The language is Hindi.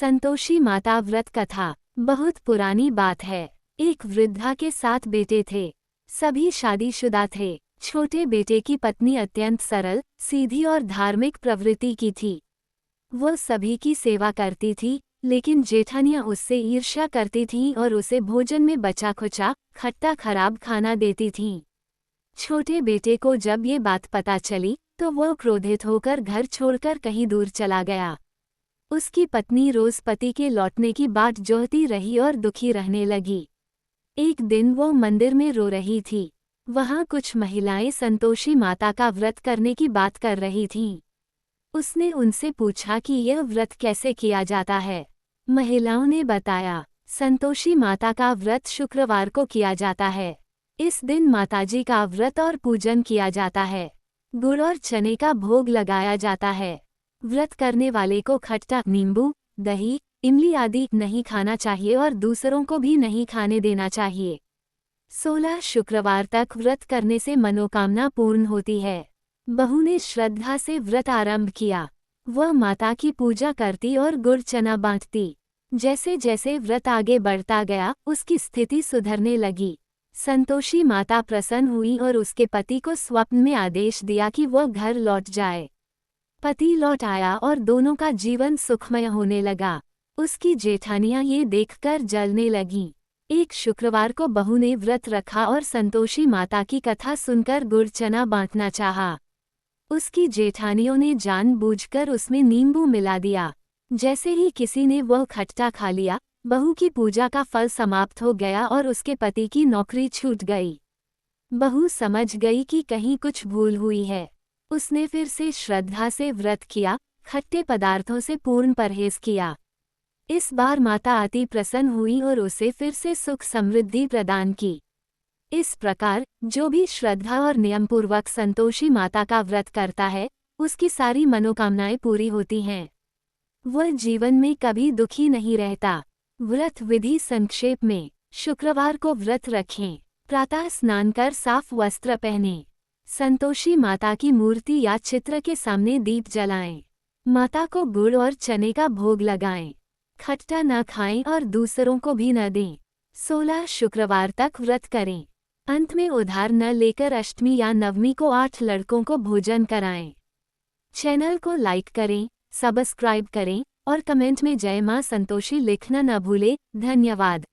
संतोषी माता व्रत कथा। बहुत पुरानी बात है। एक वृद्धा के 7 बेटे थे। सभी शादीशुदा थे। छोटे बेटे की पत्नी अत्यंत सरल, सीधी और धार्मिक प्रवृत्ति की थी। वो सभी की सेवा करती थी, लेकिन जेठानियां उससे ईर्ष्या करती थीं और उसे भोजन में बचा खुचा, खट्टा खराब खाना देती थीं। छोटे बेटे को जब ये बात पता चली, तो वो क्रोधित होकर घर छोड़कर कहीं दूर चला गया। उसकी पत्नी रोज पति के लौटने की बाट जोहती रही और दुखी रहने लगी। एक दिन वो मंदिर में रो रही थी। वहाँ कुछ महिलाएं संतोषी माता का व्रत करने की बात कर रही थीं। उसने उनसे पूछा कि यह व्रत कैसे किया जाता है। महिलाओं ने बताया, संतोषी माता का व्रत शुक्रवार को किया जाता है। इस दिन माताजी का व्रत और पूजन किया जाता है। गुड़ और चने का भोग लगाया जाता है। व्रत करने वाले को खट्टा, नींबू, दही, इमली आदि नहीं खाना चाहिए और दूसरों को भी नहीं खाने देना चाहिए। 16 शुक्रवार तक व्रत करने से मनोकामना पूर्ण होती है। बहू ने श्रद्धा से व्रत आरंभ किया। वह माता की पूजा करती और गुड़ चना बांटती। जैसे जैसे व्रत आगे बढ़ता गया, उसकी स्थिति सुधरने लगी। संतोषी माता प्रसन्न हुई और उसके पति को स्वप्न में आदेश दिया कि वह घर लौट जाए। पति लौट आया और दोनों का जीवन सुखमय होने लगा। उसकी जेठानियां ये देखकर जलने लगीं। एक शुक्रवार को बहू ने व्रत रखा और संतोषी माता की कथा सुनकर गुड़ चना बांटना चाहा। उसकी जेठानियों ने जानबूझकर उसमें नींबू मिला दिया। जैसे ही किसी ने वह खट्टा खा लिया, बहू की पूजा का फल समाप्त हो गया और उसके पति की नौकरी छूट गई। बहू समझ गई कि कहीं कुछ भूल हुई है। उसने फिर से श्रद्धा से व्रत किया, खट्टे पदार्थों से पूर्ण परहेज किया। इस बार माता अति प्रसन्न हुई और उसे फिर से सुख समृद्धि प्रदान की। इस प्रकार जो भी श्रद्धा और नियमपूर्वक संतोषी माता का व्रत करता है, उसकी सारी मनोकामनाएं पूरी होती हैं। वह जीवन में कभी दुखी नहीं रहता। व्रत विधि संक्षेप में। शुक्रवार को व्रत रखें। प्रातः स्नान कर साफ वस्त्र पहनें। संतोषी माता की मूर्ति या चित्र के सामने दीप जलाएं। माता को गुड़ और चने का भोग लगाएं। खट्टा न खाएं और दूसरों को भी न दें। 16 शुक्रवार तक व्रत करें। अंत में उधार न लेकर अष्टमी या नवमी को 8 लड़कों को भोजन कराएं। चैनल को लाइक करें, सब्सक्राइब करें और कमेंट में जय मां संतोषी लिखना न भूलें। धन्यवाद।